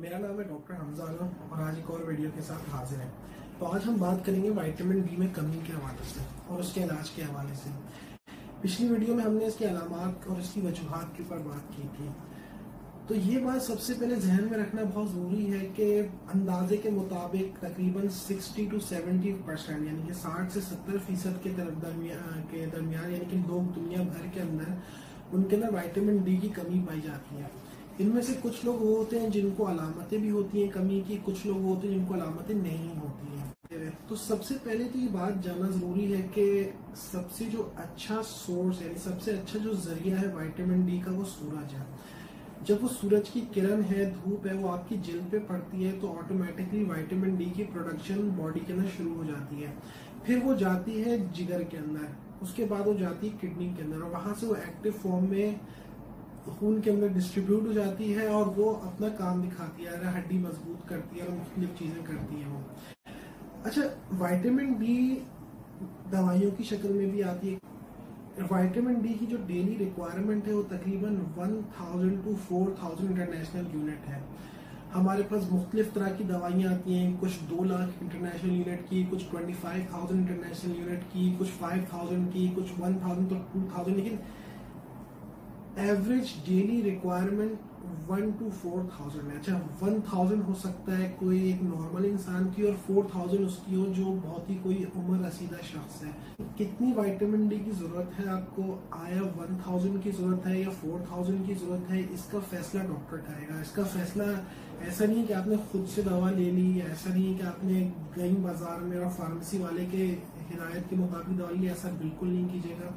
मेरा नाम है डॉक्टर हमजा आलम और आज एक और वीडियो के साथ हाजिर है। तो आज हम बात करेंगे विटामिन डी में कमी के हवाले से और उसके इलाज के हवाले से। पिछली वीडियो में हमने इसके अलामात और इसकी वजूहात के ऊपर बात की थी। तो ये बात सबसे पहले जहन में रखना बहुत ज़रूरी है कि अंदाजे के मुताबिक तकरीबन 60 to 70% यानी कि 60 से 70% के दरमियान यानी कि लोग दुनिया भर के अंदर उनके अंदर विटामिन डी की कमी पाई जाती है। इनमें से कुछ लोग वो होते हैं जिनको अलामतें भी होती हैं कमी की, कुछ लोग वो होते हैं जिनको अलामतें नहीं होती हैं। तो सबसे पहले तो ये बात जानना ज़रूरी है कि सबसे जो अच्छा सोर्स यानी सबसे अच्छा जो जरिया है विटामिन डी का वो सूरज है। जब वो सूरज की किरण है, धूप है, वो आपकी जिल्द पे पड़ती है तो ऑटोमेटिकली विटामिन डी की प्रोडक्शन बॉडी के अंदर शुरू हो जाती है। फिर वो जाती है जिगर के अंदर, उसके बाद वो जाती है किडनी के अंदर और वहां से वो एक्टिव फॉर्म में खून के अंदर डिस्ट्रीब्यूट हो जाती है और वो अपना काम दिखाती है, हड्डी मजबूत करती है और मुख्तलिफ चीजें करती है वो। अच्छा, विटामिन डी दवाइयों की शक्ल में भी आती है। विटामिन डी की जो डेली रिक्वायरमेंट है वो तकरीबन 1000 to 4000 इंटरनेशनल यूनिट है। हमारे पास मुख्तलिफ तरह की दवाइयाँ आती हैं, कुछ 2 लाख इंटरनेशनल यूनिट की, कुछ 25,000 इंटरनेशनल यूनिट की, कुछ 5000 की, कुछ 1000 तो 2000, लेकिन एवरेज डेली रिक्वायरमेंट 1 to 4000 है। अच्छा, 1000 हो सकता है कोई एक नॉर्मल इंसान की और 4000 उसकी हो जो बहुत ही कोई उम्र रसीदा शख्स है। कितनी विटामिन डी की जरूरत है आपको, आया 1000 की जरूरत है या 4000 की जरूरत है, इसका फैसला डॉक्टर करेगा। इसका फैसला ऐसा नहीं है कि आपने खुद से दवा ले ली, ऐसा नहीं है कि आपने गई बाजार में और फार्मेसी वाले के हिदायत के मुताबिक दवा ली, ऐसा बिल्कुल नहीं कीजिएगा,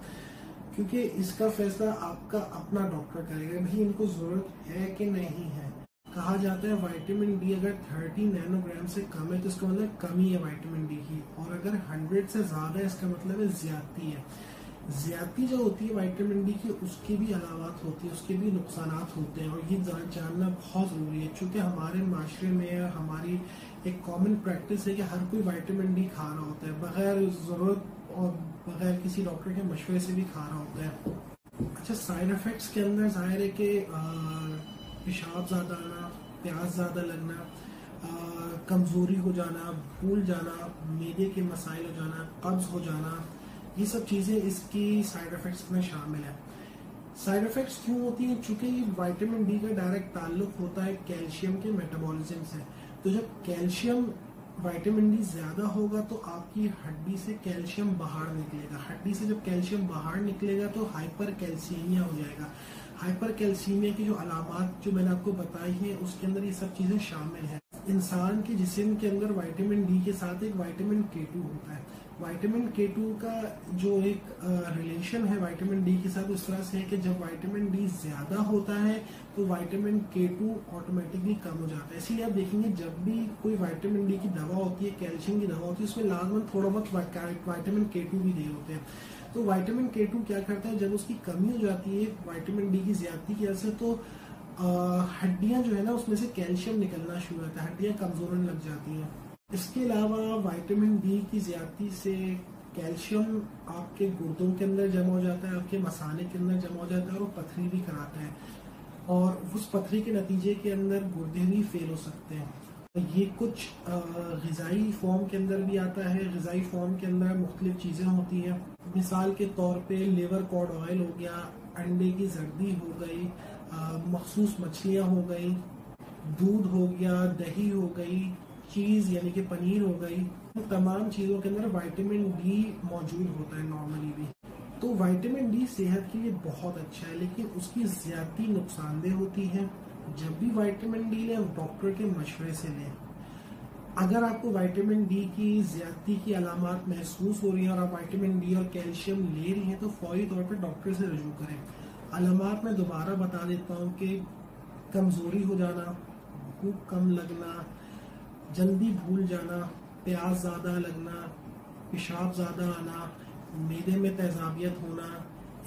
क्योंकि इसका फैसला आपका अपना डॉक्टर करेगा भाई इनको जरूरत है कि नहीं है। कहा जाता है विटामिन डी अगर 30 नैनोग्राम से कम है तो इसका मतलब कमी है विटामिन डी की, और अगर 100 से ज्यादा है इसका मतलब है ज्यादती है। ज्यादती जो होती है विटामिन डी की उसके भी अलावात होती है, उसके भी नुकसानात होते हैं और ये जानना बहुत जरूरी है। चूंकि हमारे माशरे में हमारी एक कॉमन प्रैक्टिस है कि हर कोई विटामिन डी खा रहा होता है बगैर जरूरत और बगैर किसी डॉक्टर के मशवरे से भी खा रहा होता है। अच्छा, साइड इफेक्ट्स के अंदर जाहिर है कि पेशाब ज़्यादा आना, प्यास ज़्यादा लगना, कमज़ोरी हो जाना, भूल जाना, मैदे के मसाइल हो जाना, कब्ज़ हो जाना, ये सब चीज़ें इसकी साइड इफेक्ट्स में शामिल है। साइड इफेक्ट्स क्यों होती हैं? चूंकि विटामिन डी का डायरेक्ट ताल्लुक होता है कैल्शियम के मेटाबॉलिज्म से। तो जब कैल्शियम विटामिन डी ज्यादा होगा तो आपकी हड्डी से कैल्शियम बाहर निकलेगा। हड्डी से जब कैल्शियम बाहर निकलेगा तो हाइपर कैल्सीमिया हो जाएगा। हाइपर कैल्सीमिया की जो अलामात जो मैंने आपको बताई है उसके अंदर ये सब चीजें शामिल हैं। इंसान के जिस्म के अंदर विटामिन डी के साथ एक विटामिन K2 होता है। विटामिन K2 का जो एक रिलेशन है विटामिन डी के साथ उस तरह से है कि जब विटामिन डी ज्यादा होता है तो विटामिन K2 ऑटोमेटिकली कम हो जाता है। इसीलिए आप देखेंगे जब भी कोई विटामिन डी की दवा होती है, कैल्शियम की दवा होती है, उसमें लाजमन थोड़ा बहुत विटामिन K2 भी दे होते हैं। तो विटामिन K2 क्या करता है, जब उसकी कमी हो जाती है विटामिन डी की ज्यादती की वजह से तो हड्डियां जो है ना उसमें से कैल्शियम निकलना शुरू होता है, हड्डियां कमजोर होने लग जाती हैं। इसके अलावा विटामिन डी की ज्यादती से कैल्शियम आपके गुर्दों के अंदर जमा हो जाता है, आपके मसाने के अंदर जमा हो जाता है और वो पथरी भी कराता है और उस पथरी के नतीजे के अंदर गुर्दे भी फेल हो सकते हैं। ये कुछ ग़िज़ाई फॉर्म के अंदर भी आता है। ग़िज़ाई फॉर्म के अंदर मुख्तलिफ चीज़ें होती हैं, मिसाल के तौर पे लिवर कॉड ऑयल हो गया, अंडे की जर्दी हो गई, मखसूस मछलियाँ हो गई, दूध हो गया, दही हो गई, चीज़ यानी कि पनीर हो गई। तमाम चीज़ों के अंदर विटामिन डी मौजूद होता है नॉर्मली भी। तो विटामिन डी सेहत के लिए बहुत अच्छा है लेकिन उसकी ज्यादती नुकसानदेह होती है। जब भी विटामिन डी लें डॉक्टर के मशवरे से लें। अगर आपको विटामिन डी की ज्यादती की अलामात महसूस हो रही है और आप विटामिन डी और कैल्शियम ले रही हैं तो फौरी तौर पर डॉक्टर से रजू करें। अलामात मैं दोबारा बता देता हूँ कि कमजोरी हो जाना, भूख कम लगना, जल्दी भूल जाना, प्यास ज्यादा लगना, पेशाब ज्यादा आना, मैदे में तेजाबियत होना,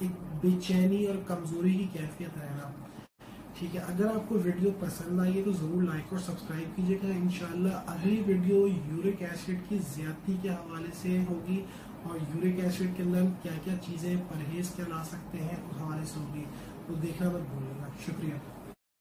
एक बेचैनी और कमजोरी की कैफियत रहना। ठीक है, अगर आपको वीडियो पसंद आई है तो जरूर लाइक और सब्सक्राइब कीजिएगा। इंशाल्लाह अगली वीडियो यूरिक एसिड की ज्यादती के हवाले से होगी और यूरिक एसिड के अंदर क्या क्या चीजें परहेज क्या ला सकते हैं उस हवाले से होगी, तो देखना मत भूलिएगा। शुक्रिया।